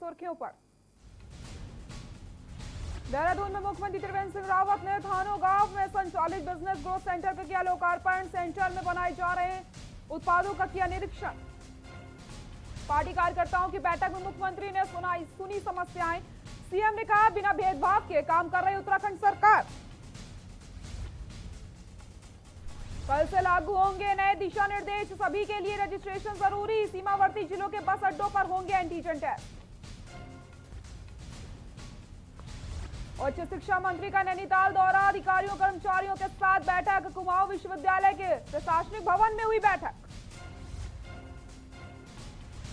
सुर्खियों पर। देहरादून में मुख्यमंत्री त्रिवेंद्र सिंह रावत ने थानो गांव में संचालित बिजनेस ग्रोथ सेंटर का किया लोकार्पण। सेंटर में बनाए जा रहे उत्पादों का किया निरीक्षण। पार्टी कार्यकर्ताओं की बैठक में मुख्यमंत्री ने सुनी समस्याएं। सीएम ने कहा बिना भेदभाव के काम कर रही उत्तराखंड सरकार। कल से लागू होंगे नए दिशा निर्देश, सभी के लिए रजिस्ट्रेशन जरूरी। सीमावर्ती जिलों के बस अड्डों पर होंगे एंटीजन टेस्ट। उच्च शिक्षा मंत्री का नैनीताल दौरा, अधिकारियों कर्मचारियों के साथ बैठक। कुमाऊं विश्वविद्यालय के प्रशासनिक भवन में हुई बैठक।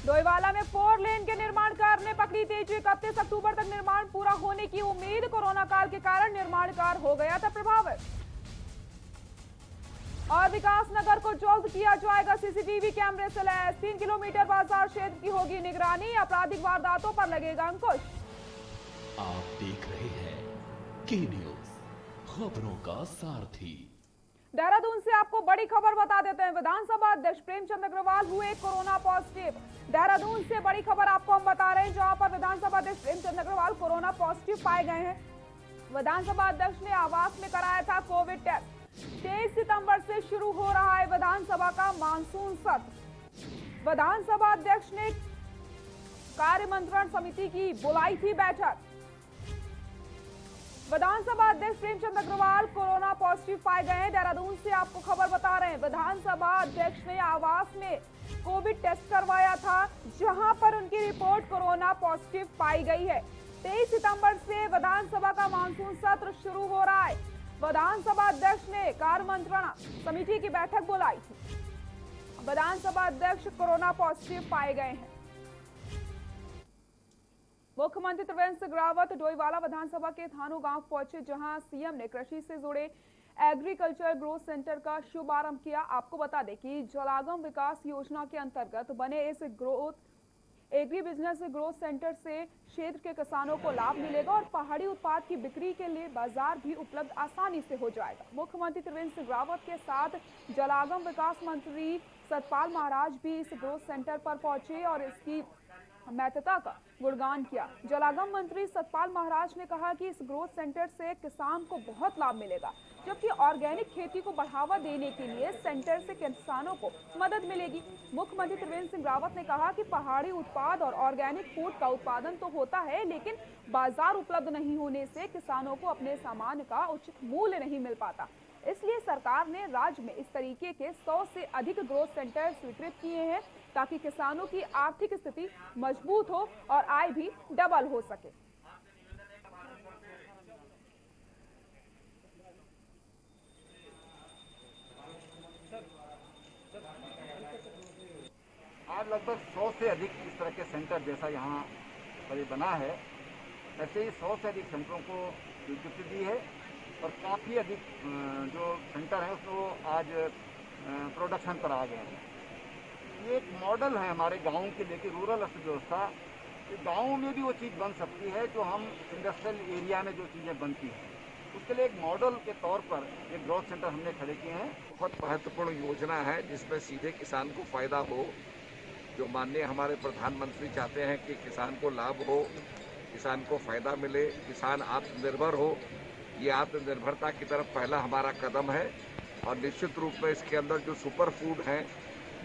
डोईवाला में 4 लेन के निर्माण कार्य ने पकड़ी तेजी। 31 अक्टूबर तक निर्माण पूरा होने की उम्मीद। कोरोना काल के कारण निर्माण कार्य हो गया था प्रभावित। और विकास नगर को जल्द किया जाएगा सीसीटीवी कैमरे से लैस। 3 किलोमीटर बाजार क्षेत्र की होगी निगरानी। आपराधिक वारदातों पर लगेगा अंकुश। आप देख रहे हैं के न्यूज, खबरों का सारथी। देहरादून से आपको बड़ी खबर बता देते हैं। विधानसभा अध्यक्ष प्रेमचंद अग्रवाल हुए कोरोना पॉजिटिव। देहरादून से बड़ी खबर आपको हम बता रहे हैं, जहां पर विधानसभा अध्यक्ष प्रेमचंद अग्रवाल कोरोना पॉजिटिव पाए गए हैं। विधानसभा अध्यक्ष ने आवास में कराया था कोविड टेस्ट। 23 सितंबर से शुरू हो रहा है विधानसभा का मानसून सत्र। विधानसभा अध्यक्ष ने कार्य मंत्रण समिति की बुलाई थी बैठक। विधानसभा अध्यक्ष प्रेमचंद अग्रवाल कोरोना पॉजिटिव पाए गए हैं। देहरादून से आपको खबर बता रहे हैं। विधानसभा अध्यक्ष ने आवास में कोविड टेस्ट करवाया था, जहां पर उनकी रिपोर्ट कोरोना पॉजिटिव पाई गई है। 23 सितंबर से विधानसभा का मानसून सत्र शुरू हो रहा है। विधानसभा अध्यक्ष ने कार्य मंत्रणा समिति की बैठक बुलाई थी। विधानसभा अध्यक्ष कोरोना पॉजिटिव पाए गए हैं। मुख्यमंत्री त्रिवेंद्र सिंह रावत डोईवाला विधानसभा के थानो गांव पहुंचे, जहां सीएम ने कृषि से जुड़े एग्रीकल्चर ग्रोथ सेंटर का शुभारंभ किया। आपको बता दें कि जलागम विकास योजना के अंतर्गत बने इस एग्री बिजनेस ग्रोथ सेंटर से क्षेत्र के किसानों को लाभ मिलेगा और पहाड़ी उत्पाद की बिक्री के लिए बाजार भी उपलब्ध आसानी से हो जाएगा। मुख्यमंत्री त्रिवेंद्र सिंह रावत के साथ जलागम विकास मंत्री सतपाल महाराज भी इस ग्रोथ सेंटर पर पहुंचे और इसकी महत्ता का गुणगान किया। जलागम मंत्री सतपाल महाराज ने कहा कि इस ग्रोथ सेंटर से किसान को बहुत लाभ मिलेगा, जबकि ऑर्गेनिक खेती को बढ़ावा देने के लिए सेंटर से किसानों को मदद मिलेगी। मुख्यमंत्री त्रिवेंद्र सिंह रावत ने कहा कि पहाड़ी उत्पाद और ऑर्गेनिक फूड का उत्पादन तो होता है, लेकिन बाजार उपलब्ध नहीं होने से किसानों को अपने सामान का उचित मूल्य नहीं मिल पाता। इसलिए सरकार ने राज्य में इस तरीके के 100 से अधिक ग्रोथ सेंटर स्वीकृत किए हैं, ताकि किसानों की आर्थिक स्थिति मजबूत हो और आय भी डबल हो सके। आज लगभग 100 से अधिक इस तरह के सेंटर जैसा यहाँ पर बना है, ऐसे ही 100 से अधिक सेंटरों को स्वीकृति दी है और काफ़ी अधिक जो सेंटर हैं उसमें वो आज प्रोडक्शन पर आ गए हैं। ये एक मॉडल है हमारे गाँव के लिए कि रूरल अर्थव्यवस्था कि गाँव में भी वो चीज़ बन सकती है जो हम इंडस्ट्रियल एरिया में जो चीज़ें बनती हैं, उसके लिए एक मॉडल के तौर पर एक ग्रोथ सेंटर हमने खड़े किए हैं। बहुत महत्वपूर्ण योजना है जिसमें सीधे किसान को फायदा हो। जो माननीय हमारे प्रधानमंत्री चाहते हैं कि किसान को लाभ हो, किसान को फायदा मिले, किसान आत्मनिर्भर हो, ये आत्मनिर्भरता की तरफ पहला हमारा कदम है। और निश्चित रूप में इसके अंदर जो सुपर फूड हैं,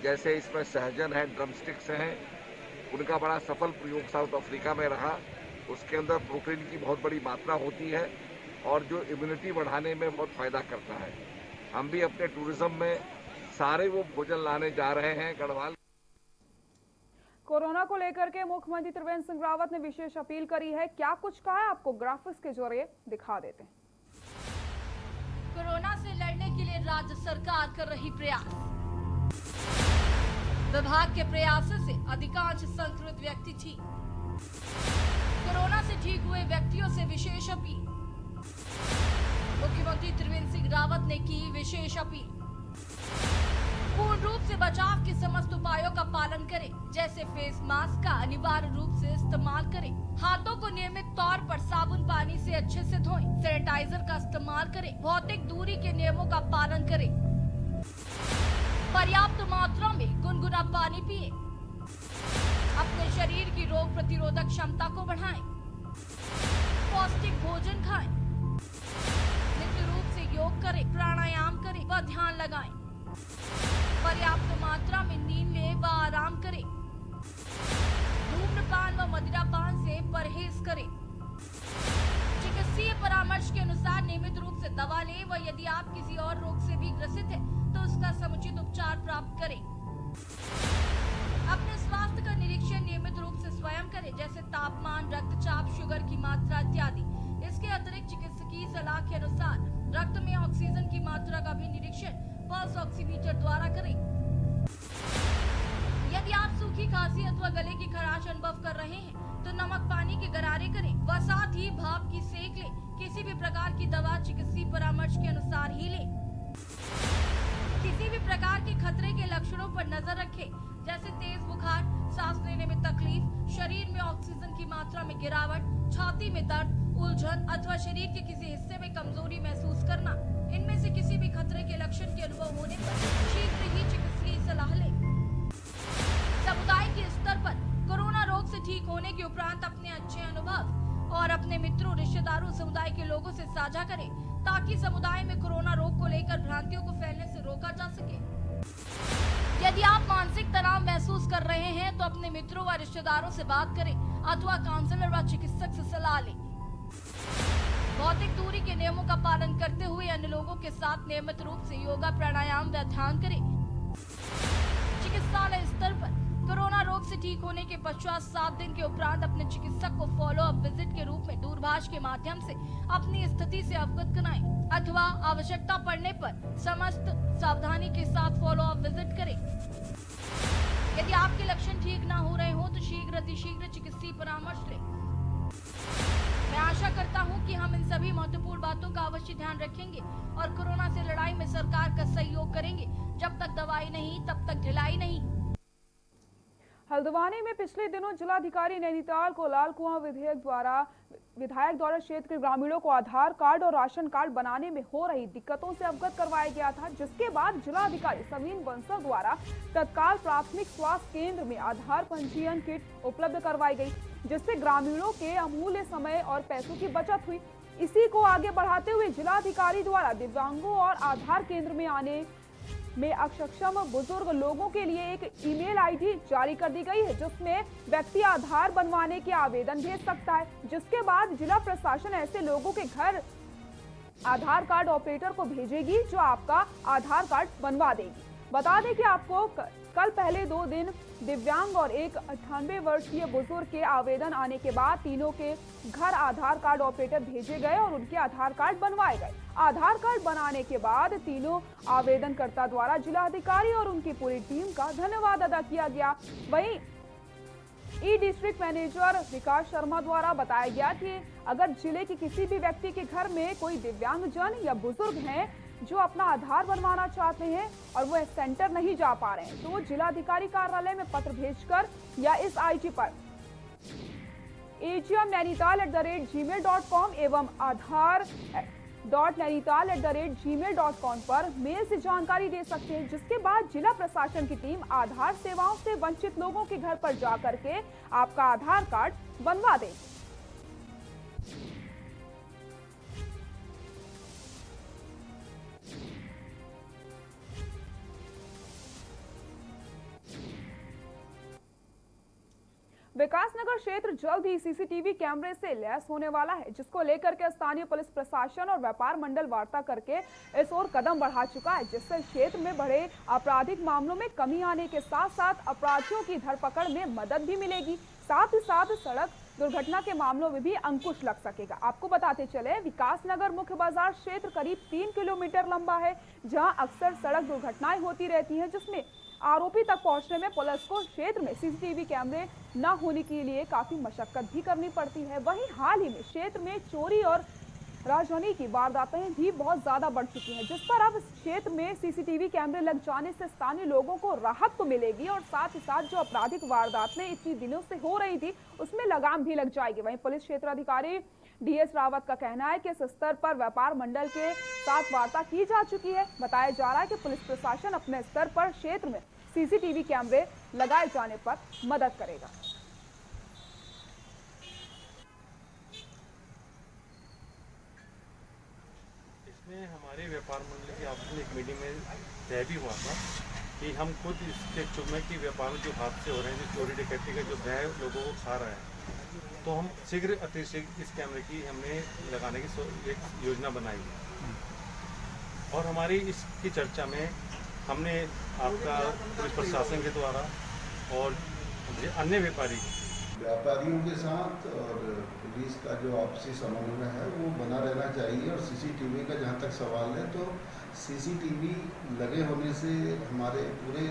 जैसे इसमें सहजन है, ड्रमस्टिक्स हैं, उनका बड़ा सफल प्रयोग साउथ अफ्रीका में रहा। उसके अंदर प्रोटीन की बहुत बड़ी मात्रा होती है और जो इम्यूनिटी बढ़ाने में बहुत फायदा करता है। हम भी अपने टूरिज्म में सारे वो भोजन लाने जा रहे हैं। गढ़वाल कोरोना को लेकर के मुख्यमंत्री त्रिवेंद्र सिंह रावत ने विशेष अपील करी है। क्या कुछ कहा है, आपको ग्राफिक्स के जरिए दिखा देते हैं। कोरोना से लड़ने के लिए राज्य सरकार कर रही प्रयास। विभाग के प्रयासों से अधिकांश संक्रमित व्यक्ति ठीक। कोरोना से ठीक हुए व्यक्तियों से विशेष अपील। मुख्यमंत्री त्रिवेंद्र सिंह रावत ने की विशेष अपील। पूर्ण रूप से बचाव के समस्त उपायों का पालन करें, जैसे फेस मास्क का अनिवार्य रूप से इस्तेमाल करें, हाथों को नियमित तौर पर साबुन पानी से अच्छे से धोएं, सैनिटाइजर का इस्तेमाल करें, भौतिक दूरी के नियमों का पालन करें, पर्याप्त मात्रा में गुनगुना पानी पिएं। अपने शरीर की रोग प्रतिरोधक क्षमता को बढ़ाएं, पौष्टिक भोजन खाएं, नित्य रूप से योग करें, प्राणायाम करें व ध्यान लगाएं, पर्याप्त मात्रा में नींद लें व आराम करें, धूम्रपान व मदिरापान से परहेज करें, चिकित्सीय परामर्श के अनुसार नियमित रूप से दवा लें व यदि आप किसी और रोग से भी ग्रसित है तो उसका समुचित उपचार प्राप्त करें। अपने स्वास्थ्य का निरीक्षण नियमित रूप से स्वयं करें, जैसे तापमान, रक्तचाप, शुगर की मात्रा इत्यादि। इसके अतिरिक्त चिकित्सकीय सलाह के अनुसार रक्त में ऑक्सीजन की मात्रा का भी निरीक्षण पल्स ऑक्सीमीटर द्वारा करें। यदि आप सूखी खांसी अथवा गले की खराश अनुभव कर रहे हैं तो नमक पानी के गरारे करें व साथ ही भाप की सेक लें। किसी भी प्रकार की दवा चिकित्सीय परामर्श के अनुसार ही लें। किसी भी प्रकार के खतरे के लक्षणों पर नजर रखें, जैसे तेज बुखार, सांस लेने में तकलीफ, शरीर में ऑक्सीजन की मात्रा में गिरावट, छाती में दर्द, उलझन अथवा शरीर के किसी हिस्से में कमजोरी महसूस करना। इनमें से किसी भी खतरे के लक्षण के अनुभव होने पर शीघ्र ही चिकित्सकीय सलाह लें। समुदाय के स्तर पर कोरोना रोग से ठीक होने के उपरांत अपने अच्छे अनुभव और अपने मित्रों, रिश्तेदारों, समुदाय के लोगों से साझा करें ताकि समुदाय में कोरोना रोग को लेकर भ्रांतियों को फैलने से रोका जा सके। यदि आप मानसिक तनाव महसूस कर रहे हैं तो अपने मित्रों व रिश्तेदारों से बात करें अथवा काउंसलर व चिकित्सक से सलाह लें। भौतिक दूरी के नियमों का पालन करते हुए अन्य लोगों के साथ नियमित रूप से योगा, प्राणायाम व ध्यान करें। चिकित्सालय स्तर पर कोरोना रोग से ठीक होने के पश्चात 7 दिन के उपरांत अपने चिकित्सक को फॉलो अप विजिट के रूप में दूरभाष के माध्यम से अपनी स्थिति से अवगत कराएं अथवा आवश्यकता पड़ने पर समस्त सावधानी के साथ फॉलो अप विजिट करें। यदि आपके लक्षण ठीक न हो रहे हो तो शीघ्र अतिशीघ्र चिकित्सीय परामर्श लें। मैं आशा करता हूं कि हम इन सभी महत्वपूर्ण बातों का अवश्य ध्यान रखेंगे और कोरोना से लड़ाई में सरकार का सहयोग करेंगे। जब तक दवाई नहीं तब तक ढिलाई नहीं। हल्द्वानी में पिछले दिनों जिलाधिकारी नैनीताल को लाल कुआं विधायक द्वारा क्षेत्र के ग्रामीणों को आधार कार्ड और राशन कार्ड बनाने में हो रही दिक्कतों से अवगत करवाया गया था, जिसके बाद जिलाधिकारी समीन बंसल द्वारा तत्काल प्राथमिक स्वास्थ्य केंद्र में आधार पंजीयन किट उपलब्ध करवाई गई, जिससे ग्रामीणों के अमूल्य समय और पैसों की बचत हुई। इसी को आगे बढ़ाते हुए जिलाधिकारी द्वारा दिव्यांगों और आधार केंद्र में आने में अक्षम बुजुर्ग लोगों के लिए एक ईमेल आईडी जारी कर दी गई है, जिसमें व्यक्ति आधार बनवाने के आवेदन भेज सकता है, जिसके बाद जिला प्रशासन ऐसे लोगों के घर आधार कार्ड ऑपरेटर को भेजेगी जो आपका आधार कार्ड बनवा देगी। बता दें कि आपको कल पहले 2 दिन दिव्यांग और एक 98 वर्षीय बुजुर्ग के आवेदन आने के बाद तीनों के घर आधार कार्ड ऑपरेटर भेजे गए और उनके आधार कार्ड बनवाए गए। आधार कार्ड बनाने के बाद तीनों आवेदनकर्ता द्वारा जिलाधिकारी और उनकी पूरी टीम का धन्यवाद अदा किया गया। वहीं ई डिस्ट्रिक्ट मैनेजर विकास शर्मा द्वारा बताया गया कि अगर जिले के किसी भी व्यक्ति के घर में कोई दिव्यांगजन या बुजुर्ग हैं जो अपना आधार बनवाना चाहते हैं और वो सेंटर नहीं जा पा रहे हैं, तो वो जिलाधिकारी कार्यालय में पत्र भेजकर या इस आईडी पर agmnainital@gmail.com एवं aadhar.nainital@gmail.com पर मेल से जानकारी दे सकते हैं, जिसके बाद जिला प्रशासन की टीम आधार सेवाओं से वंचित लोगों के घर पर जा करके आपका आधार कार्ड बनवा देगी। विकासनगर क्षेत्र जल्द ही सीसीटीवी कैमरे से लैस होने वाला है, जिसको लेकर के स्थानीय पुलिस प्रशासन और व्यापार मंडल वार्ता करके इस ओर कदम बढ़ा चुका है, जिससे क्षेत्र में बढ़े आपराधिक मामलों में कमी आने के साथ साथ अपराधियों की धरपकड़ में मदद भी मिलेगी। साथ ही साथ सड़क दुर्घटना के मामलों में भी अंकुश लग सकेगा। आपको बताते चले, विकासनगर मुख्य बाजार क्षेत्र करीब 3 किलोमीटर लंबा है, जहां अक्सर सड़क दुर्घटनाएं होती रहती हैं, जिसमें आरोपी तक पहुंचने में पुलिस को क्षेत्र में सीसीटीवी कैमरे न होने के लिए काफी मशक्कत भी करनी पड़ती है। वहीं हाल ही में क्षेत्र में चोरी और राजधानी की वारदातें भी बहुत ज्यादा बढ़ चुकी हैं, जिस पर अब क्षेत्र में सीसीटीवी कैमरे लग जाने से स्थानीय लोगों को राहत तो मिलेगी और साथ ही साथ जो आपराधिक वारदातें इतनी दिनों से हो रही थी उसमें लगाम भी लग जाएगी। वहीं पुलिस क्षेत्राधिकारी डीएस रावत का कहना है कि इस स्तर पर व्यापार मंडल के साथ वार्ता की जा चुकी है। बताया जा रहा है कि पुलिस प्रशासन अपने स्तर पर क्षेत्र में सीसीटीवी कैमरे लगाए जाने पर मदद करेगा। इसमें हमारे व्यापार मंडल की आपस में एक मीटिंग में तय भी हुआ था कि हम खुद इसके इच्छुक में कि व्यापार में जो हादसे हो रहे हैं, जो चोरी डकैती का जो भय लोगों को खा रहा है, तो हम शीघ्र अतिशीघ्र इस कैमरे की हमने लगाने की एक योजना बनाई और हमारी इसकी चर्चा में हमने आपका पुलिस प्रशासन के द्वारा और अन्य व्यापारियों के साथ और पुलिस का जो आपसी समन्वय है वो बना रहना चाहिए। और सीसीटीवी का जहाँ तक सवाल है, तो सीसीटीवी लगे होने से हमारे पूरे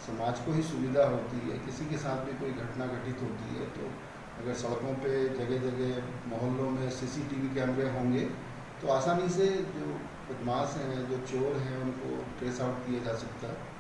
समाज को ही सुविधा होती है। किसी के साथ भी कोई घटना घटित होती है तो अगर सड़कों पे जगह जगह मोहल्लों में सीसीटीवी कैमरे होंगे तो आसानी से जो बदमाश हैं, जो चोर हैं, उनको ट्रेस आउट किया जा सकता है।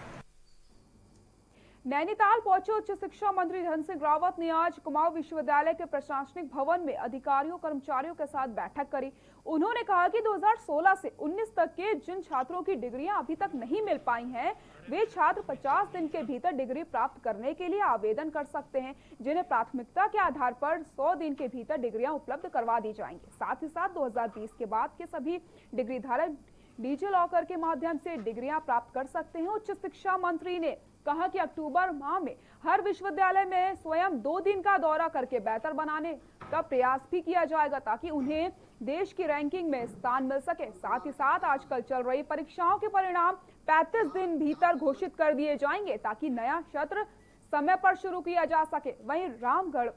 नैनीताल पहुंचे उच्च शिक्षा मंत्री धन सिंह रावत ने आज कुमाऊं विश्वविद्यालय के प्रशासनिक भवन में अधिकारियों कर्मचारियों के साथ बैठक करी। उन्होंने कहा कि 2016 से 19 तक के जिन छात्रों की डिग्रियां अभी तक नहीं मिल पाई हैं, वे छात्र 50 दिन के भीतर डिग्री प्राप्त करने के लिए आवेदन कर सकते हैं, जिन्हें प्राथमिकता के आधार पर 100 दिन के भीतर डिग्रियां उपलब्ध करवा दी जाएंगी। साथ ही साथ 2020 के बाद के सभी डिग्री धारक डीजी लॉकर के माध्यम से डिग्रियां प्राप्त कर सकते हैं। उच्च शिक्षा मंत्री ने कहा कि अक्टूबर माह में हर विश्वविद्यालय में स्वयं 2 दिन का दौरा करके बेहतर बनाने का प्रयास भी किया जाएगा ताकि उन्हें देश की रैंकिंग में स्थान मिल सके। साथ ही साथ आजकल चल रही परीक्षाओं के परिणाम 35 दिन भीतर घोषित कर दिए जाएंगे ताकि नया सत्र समय पर शुरू किया जा सके। वहीं रामगढ़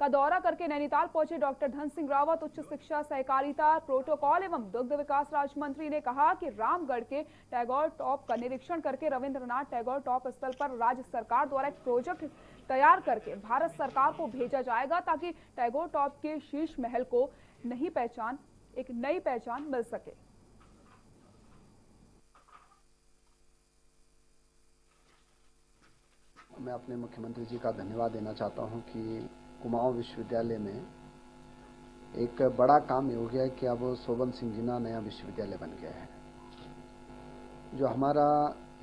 का दौरा करके नैनीताल पहुंचे डॉक्टर धन सिंह रावत उच्च शिक्षा, सहकारिता, प्रोटोकॉल एवं दुग्ध विकास राज्य मंत्री ने कहा कि रामगढ़ के टैगोर टॉप का निरीक्षण करके रविंद्रनाथ टैगोर टॉप स्थल पर राज्य सरकार द्वारा एक प्रोजेक्ट तैयार करके भारत सरकार को भेजा जाएगा ताकि टैगोर टॉप के शीर्ष महल को एक नई पहचान मिल सके। मैं अपने मुख्यमंत्री जी का धन्यवाद देना चाहता हूं कि कुमाऊं विश्वविद्यालय में एक बड़ा काम ये हो गया है कि अब शोभन सिंह जिना नया विश्वविद्यालय बन गया है। जो हमारा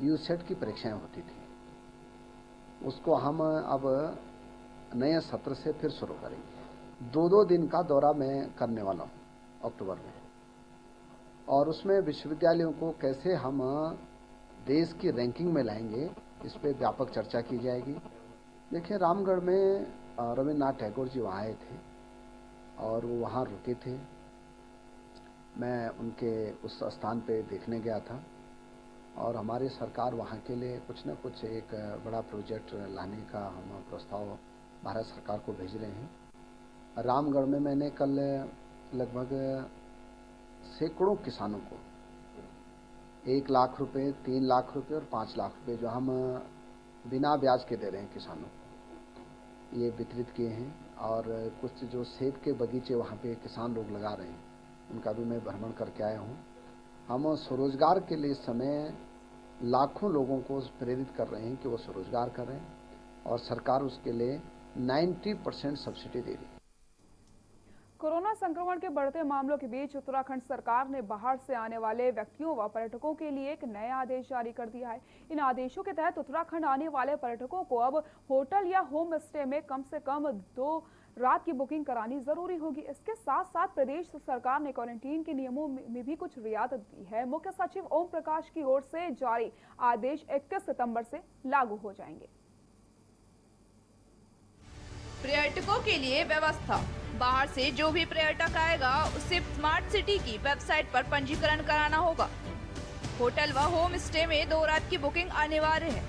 यूसेट की परीक्षाएं होती थी उसको हम अब नए सत्र से फिर शुरू करेंगे। 2-2 दिन का दौरा मैं करने वाला हूं अक्टूबर में, और उसमें विश्वविद्यालयों को कैसे हम देश की रैंकिंग में लाएंगे इस पर व्यापक चर्चा की जाएगी। देखिए, रामगढ़ में रविन्द्रनाथ टैगोर जी वहाँ आए थे और वो वहाँ रुके थे। मैं उनके उस स्थान पे देखने गया था और हमारी सरकार वहाँ के लिए कुछ न कुछ एक बड़ा प्रोजेक्ट लाने का हम प्रस्ताव भारत सरकार को भेज रहे हैं। रामगढ़ में मैंने कल लगभग सैकड़ों किसानों को 1 लाख रुपए, 3 लाख रुपए और 5 लाख रुपए जो हम बिना ब्याज के दे रहे हैं किसानों को, ये वितरित किए हैं। और कुछ जो सेब के बगीचे वहाँ पे किसान लोग लगा रहे हैं उनका भी मैं भ्रमण करके आया हूँ। हम स्वरोजगार के लिए इस समय लाखों लोगों को प्रेरित कर रहे हैं कि वो स्वरोजगार करें और सरकार उसके लिए 90% सब्सिडी दे रही है। कोरोना संक्रमण के बढ़ते मामलों के बीच उत्तराखंड सरकार ने बाहर से आने वाले व्यक्तियों व पर्यटकों के लिए एक नया आदेश जारी कर दिया है। इन आदेशों के तहत उत्तराखंड आने वाले पर्यटकों को अब होटल या होम स्टे में कम से कम 2 रात की बुकिंग करानी जरूरी होगी। इसके साथ साथ प्रदेश सरकार ने क्वारंटीन के नियमों में भी कुछ रियायत दी है। मुख्य सचिव ओम प्रकाश की ओर से जारी आदेश 21 सितंबर से लागू हो जाएंगे। पर्यटकों के लिए व्यवस्था। बाहर से जो भी पर्यटक आएगा उसे स्मार्ट सिटी की वेबसाइट पर पंजीकरण कराना होगा। होटल व होम स्टे में 2 रात की बुकिंग अनिवार्य है।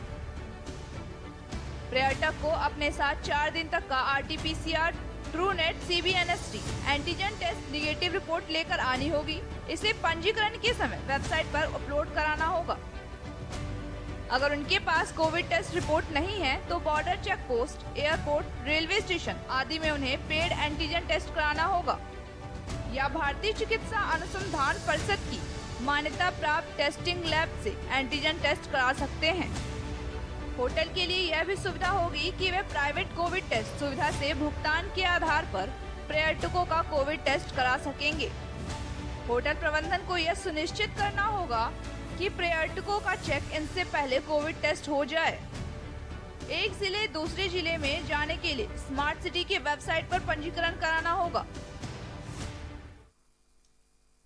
पर्यटक को अपने साथ 4 दिन तक का RT-PCR, TrueNet, CBNST antigen test negative report लेकर आनी होगी। इसे पंजीकरण के समय वेबसाइट पर अपलोड कराना होगा। अगर उनके पास कोविड टेस्ट रिपोर्ट नहीं है तो border check post, airport, railway station आदि में उन्हें पेड एंटीजन टेस्ट कराना होगा या भारतीय चिकित्सा अनुसंधान परिषद की मान्यता प्राप्त टेस्टिंग लैब से एंटीजन टेस्ट करा सकते हैं। होटल के लिए यह भी सुविधा होगी कि वे प्राइवेट कोविड टेस्ट सुविधा से भुगतान के आधार पर पर्यटकों का कोविड टेस्ट करा सकेंगे। होटल प्रबंधन को यह सुनिश्चित करना होगा कि पर्यटकों का चेक इन से पहले कोविड टेस्ट हो जाए। एक जिले दूसरे जिले में जाने के लिए स्मार्ट सिटी की वेबसाइट पर पंजीकरण कराना होगा।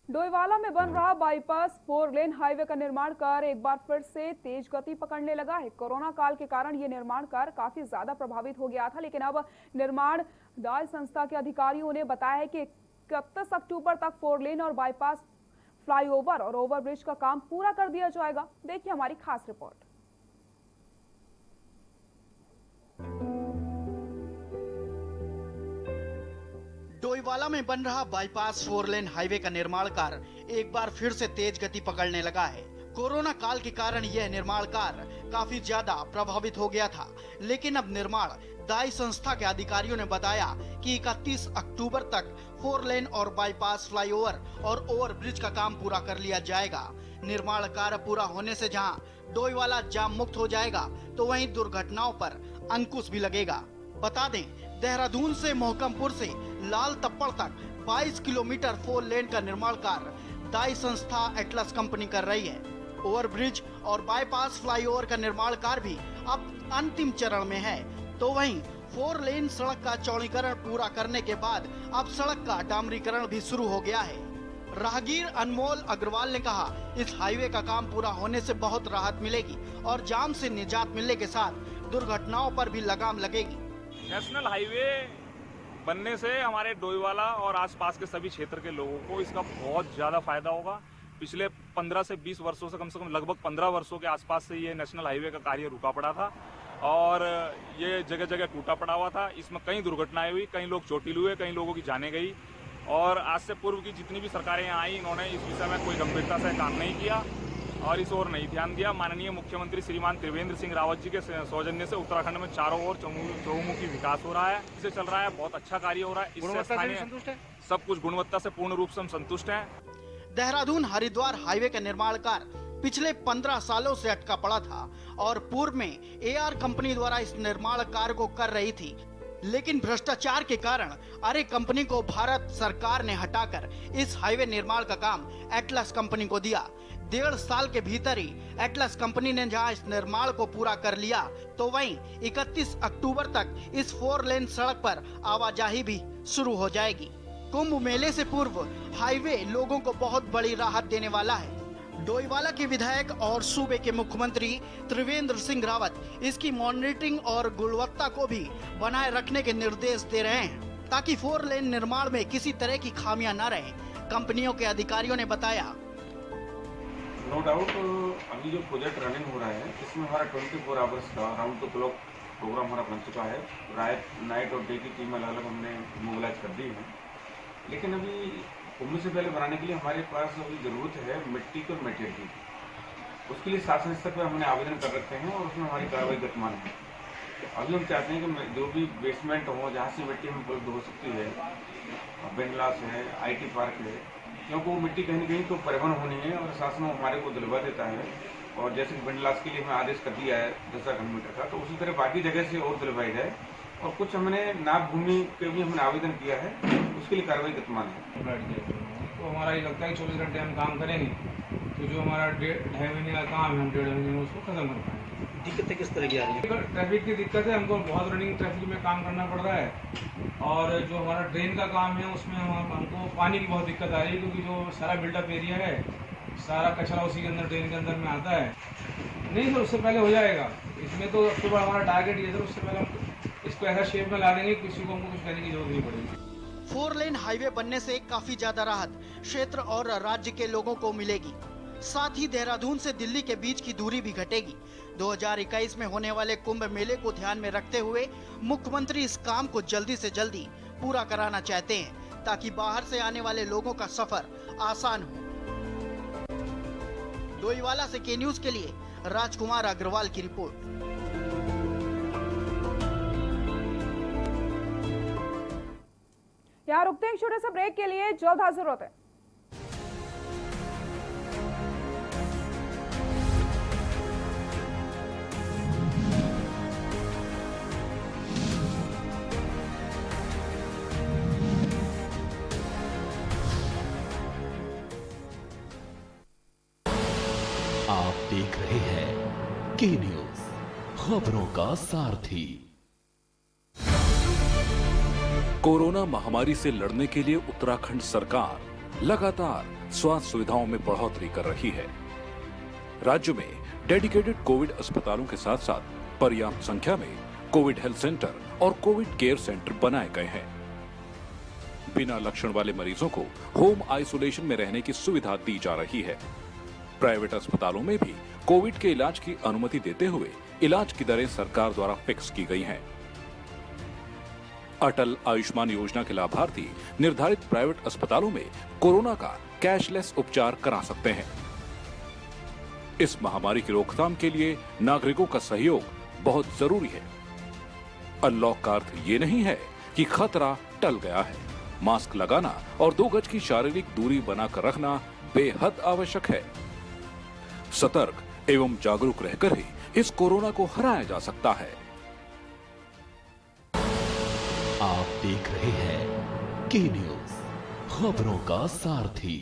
डोईवाला में बन रहा बाईपास 4 लेन हाईवे का निर्माण कार्य एक बार फिर से तेज गति पकड़ने लगा है। कोरोना काल के कारण ये निर्माण कार्य काफी ज्यादा प्रभावित हो गया था, लेकिन अब निर्माण दाय संस्था के अधिकारियों ने बताया है कि 31 अक्टूबर तक 4 लेन और बाईपास फ्लाईओवर और ओवरब्रिज का काम पूरा कर दिया जाएगा। देखिए हमारी खास रिपोर्ट। डोईवाला में बन रहा बाईपास 4 लेन हाईवे का निर्माण कार्य एक बार फिर से तेज गति पकड़ने लगा है। कोरोना काल के कारण यह निर्माण कार्य काफी ज्यादा प्रभावित हो गया था, लेकिन अब निर्माण दाई संस्था के अधिकारियों ने बताया कि 31 अक्टूबर तक 4 लेन और बाईपास फ्लाईओवर और ओवरब्रिज का काम पूरा कर लिया जाएगा। निर्माण कार्य पूरा होने से जहां डोईवाला जाम मुक्त हो जाएगा, तो वहीं दुर्घटनाओं पर अंकुश भी लगेगा। बता दें, देहरादून से मोहकमपुर से लाल तप्पड़ तक 22 किलोमीटर 4 लेन का निर्माण कार्य दाई संस्था एटलस कंपनी कर रही है। ओवरब्रिज और बाईपास फ्लाईओवर का निर्माण कार्य भी अब अंतिम चरण में है। तो वहीं 4 लेन सड़क का चौड़ीकरण पूरा करने के बाद अब सड़क का डामरीकरण भी शुरू हो गया है। राहगीर अनमोल अग्रवाल ने कहा, इस हाईवे का काम पूरा होने से बहुत राहत मिलेगी और जाम से निजात मिलने के साथ दुर्घटनाओं पर भी लगाम लगेगी। नेशनल हाईवे बनने से हमारे डोईवाला और आसपास के सभी क्षेत्र के लोगों को इसका बहुत ज़्यादा फायदा होगा। पिछले 15 से 20 वर्षों से कम लगभग 15 वर्षों के आसपास से ये नेशनल हाईवे का कार्य रुका पड़ा था और ये जगह जगह टूटा पड़ा हुआ था। इसमें कई दुर्घटनाएं हुई, कई लोग चोटिल हुए, कई लोगों की जानें गई और आज से पूर्व की जितनी भी सरकारें यहाँ आई, इन्होंने इस विषय में कोई गंभीरता से काम नहीं किया और इस ओर नहीं ध्यान दिया। माननीय मुख्यमंत्री श्रीमान त्रिवेंद्र सिंह रावत जी के सौजन्य से उत्तराखंड में चारों ओर चहुमुखी विकास हो रहा है, इसे चल रहा है, बहुत अच्छा कार्य हो रहा है। इससे स्थानीय सब कुछ गुणवत्ता से पूर्ण रूप से हम संतुष्ट हैं। देहरादून हरिद्वार हाईवे का निर्माण कार्य पिछले 15 सालों से अटका पड़ा था और पूर्व में एआर कंपनी द्वारा इस निर्माण कार्य को कर रही थी, लेकिन भ्रष्टाचार के कारण आरे कंपनी को भारत सरकार ने हटाकर इस हाईवे निर्माण का काम एटलस कंपनी को दिया। 1.5 साल के भीतर ही एटलस कंपनी ने जहां इस निर्माण को पूरा कर लिया, तो वहीं 31 अक्टूबर तक इस 4 लेन सड़क पर आवाजाही भी शुरू हो जाएगी। कुंभ मेले से पूर्व हाईवे लोगों को बहुत बड़ी राहत देने वाला है। डोईवाला के विधायक और सूबे के मुख्यमंत्री त्रिवेंद्र सिंह रावत इसकी मॉनिटरिंग और गुणवत्ता को भी बनाए रखने के निर्देश दे रहे हैं, ताकि 4 लेन निर्माण में किसी तरह की खामियां न रहे। कंपनियों के अधिकारियों ने बताया, नो डाउट अभी जो प्रोजेक्ट रनिंग हो रहा है इसमें हमारा 24 आवर्स का राउंड द क्लॉक प्रोग्राम हमारा बन चुका है। नाइट और डे की टीम अलग अलग हमने मोबिलाइज कर दी है, लेकिन अभी कुंभ से पहले बनाने के लिए हमारे पास अभी ज़रूरत है मिट्टी और मटेरियल की। उसके लिए शासन स्तर पर हमने आवेदन कर रखे हैं और उसमें हमारी कार्रवाई गतिमान है। अभी हम चाहते हैं कि जो भी बेसमेंट हो, जहाँ से मिट्टी हमें उपलब्ध हो सकती है, बिंडलास है, IT पार्क है, क्योंकि वो मिट्टी कहीं न कहीं तो परिवहन होनी है और शासन हमारे को दिलवा देता है। और जैसे बिंडलास के लिए हमें आदेश कर दिया है 10 किलोमीटर का, तो उसी तरह बाकी जगह से और दिलवाई जाए। और कुछ हमने नाप भूमि के भी हमने आवेदन किया है, उसके लिए कार्रवाई गतिमान है। तो हमारा ये लगता है कि 24 घंटे हम काम करेंगे तो जो हमारा 2.5 महीने का काम है हम 1.5 महीने में उसको खत्म कर पाएंगे। दिक्कतें किस तरह की आ रही है? ट्रैफिक की दिक्कत है, हमको बहुत रनिंग ट्रैफिक में काम करना पड़ रहा है और जो हमारा ड्रेन का काम है उसमें हमको पानी की बहुत दिक्कत आ रही है, क्योंकि जो सारा बिल्डअप एरिया है सारा कचरा उसी के अंदर ड्रेन के अंदर में आता है। नहीं सर, उससे पहले हो जाएगा। इसमें तो सबसे बड़ा हमारा टारगेट ये सर, उससे पहले हम इसको ऐसा शेप में ला देंगे किसी को हमको कुछ करने की जरूरत नहीं पड़ेगी। 4 लेन हाईवे बनने से काफी ज्यादा राहत क्षेत्र और राज्य के लोगों को मिलेगी। साथ ही देहरादून से दिल्ली के बीच की दूरी भी घटेगी। 2021 में होने वाले कुंभ मेले को ध्यान में रखते हुए मुख्यमंत्री इस काम को जल्दी से जल्दी पूरा कराना चाहते हैं, ताकि बाहर से आने वाले लोगों का सफर आसान हो। डोईवाला से के न्यूज के लिए राजकुमार अग्रवाल की रिपोर्ट। यहाँ रुकते हैं एक छोटे से ब्रेक के लिए, जल्द हाजिर होते हैं। आप देख रहे हैं के न्यूज, खबरों का सारथी। कोरोना महामारी से लड़ने के लिए उत्तराखंड सरकार लगातार स्वास्थ्य सुविधाओं में बढ़ोतरी कर रही है। राज्य में डेडिकेटेड कोविड अस्पतालों के साथ साथ पर्याप्त संख्या में कोविड हेल्थ सेंटर और कोविड केयर सेंटर बनाए गए हैं। बिना लक्षण वाले मरीजों को होम आइसोलेशन में रहने की सुविधा दी जा रही है। प्राइवेट अस्पतालों में भी कोविड के इलाज की अनुमति देते हुए इलाज की दरें सरकार द्वारा फिक्स की गई हैं। अटल आयुष्मान योजना के लाभार्थी निर्धारित प्राइवेट अस्पतालों में कोरोना का कैशलेस उपचार करा सकते हैं। इस महामारी की रोकथाम के लिए नागरिकों का सहयोग बहुत जरूरी है। अनलॉक का अर्थ ये नहीं है कि खतरा टल गया है। मास्क लगाना और 2 गज की शारीरिक दूरी बनाकर रखना बेहद आवश्यक है। सतर्क एवं जागरूक रहकर ही इस कोरोना को हराया जा सकता है। आप देख रहे हैं के न्यूज, खबरों का सारथी।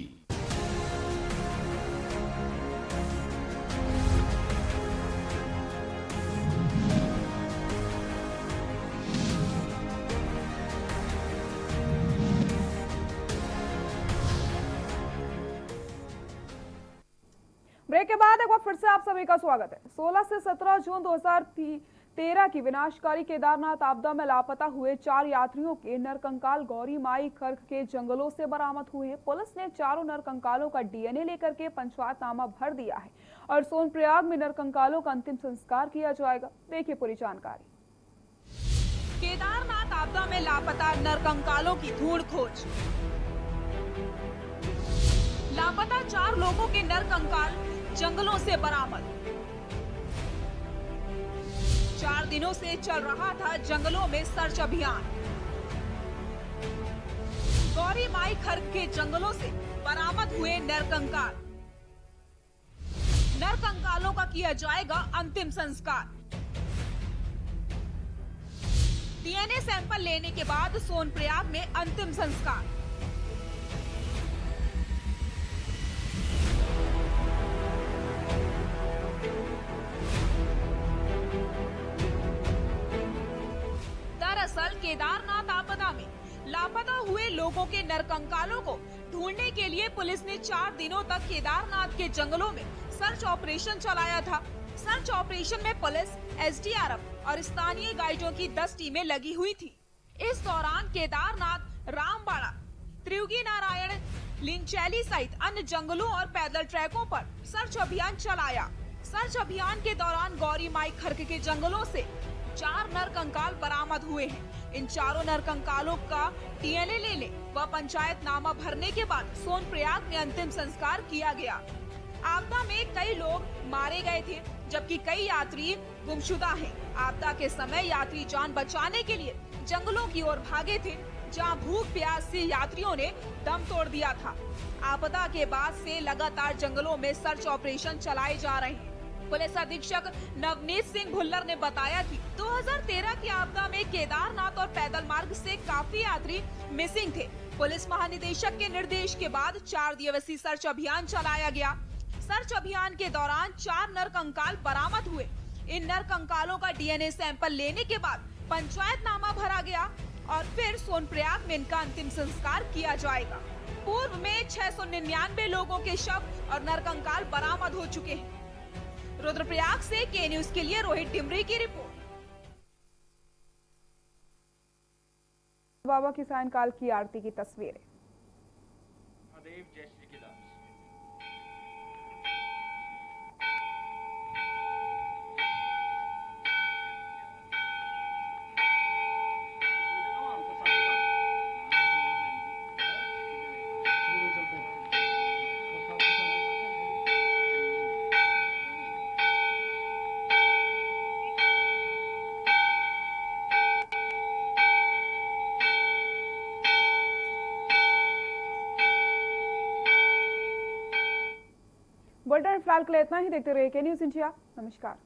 ब्रेक के बाद एक बार फिर से आप सभी का स्वागत है। 16 से 17 जून 2013 की विनाशकारी केदारनाथ आपदा में लापता हुए 4 यात्रियों के नरकंकाल गौरी माई खर्क के जंगलों से बरामद हुए हैं। पुलिस ने चारों नरकंकालों का डीएनए लेकर के पंचायतनामा भर दिया है और सोनप्रयाग में नरकंकालों का अंतिम संस्कार किया जाएगा। देखिए पूरी जानकारी। केदारनाथ आपदा में लापता नरकंकालों की ढूंढ खोज। लापता 4 लोगों के नरकंकाल जंगलों से बरामद। 4 दिनों से चल रहा था जंगलों में सर्च अभियान। गौरी माई खर्क के जंगलों से बरामद हुए नरकंकाल। नरकंकालों का किया जाएगा अंतिम संस्कार। डीएनए सैंपल लेने के बाद सोनप्रयाग में अंतिम संस्कार। दरअसल केदारनाथ आपदा में लापता हुए लोगों के नरकंकालों को ढूंढने के लिए पुलिस ने 4 दिनों तक केदारनाथ के जंगलों में सर्च ऑपरेशन चलाया था। सर्च ऑपरेशन में पुलिस, एसडीआरएफ और स्थानीय गाइडों की 10 टीमें लगी हुई थी। इस दौरान केदारनाथ, रामबाड़ा, त्रियुगी नारायण, लिंचैली सहित अन्य जंगलों और पैदल ट्रैकों पर सर्च अभियान चलाया। सर्च अभियान के दौरान गौरी माई खर्क के जंगलों से 4 नरकंकाल बरामद हुए हैं। इन चारों नरकंकालों का डीएनए लेने व पंचायतनामा भरने के बाद सोनप्रयाग में अंतिम संस्कार किया गया। आपदा में कई लोग मारे गए थे, जबकि कई यात्री गुमशुदा हैं। आपदा के समय यात्री जान बचाने के लिए जंगलों की ओर भागे थे, जहां भूख प्यास से यात्रियों ने दम तोड़ दिया था। आपदा के बाद से लगातार जंगलों में सर्च ऑपरेशन चलाए जा रहे हैं। पुलिस अधीक्षक नवनीत सिंह भुल्लर ने बताया कि 2013 की आपदा में केदारनाथ और पैदल मार्ग से काफी यात्री मिसिंग थे। पुलिस महानिदेशक के निर्देश के बाद 4 दिवसीय सर्च अभियान चलाया गया। सर्च अभियान के दौरान 4 नरकंकाल बरामद हुए। इन नरकंकालों का डीएनए सैंपल लेने के बाद पंचायतनामा भरा गया और फिर सोनप्रयाग में इनका अंतिम संस्कार किया जाएगा। पूर्व में 699 लोगों के शव और नरकंकाल बरामद हो चुके हैं। रुद्रप्रयाग से के न्यूज के लिए रोहित डिमरी की रिपोर्ट। बाबा की सायंकाल की आरती की तस्वीरें। बुलेटिन फिलहाल के लिए इतना ही। देखते रहिए के न्यूज इंडिया। नमस्कार।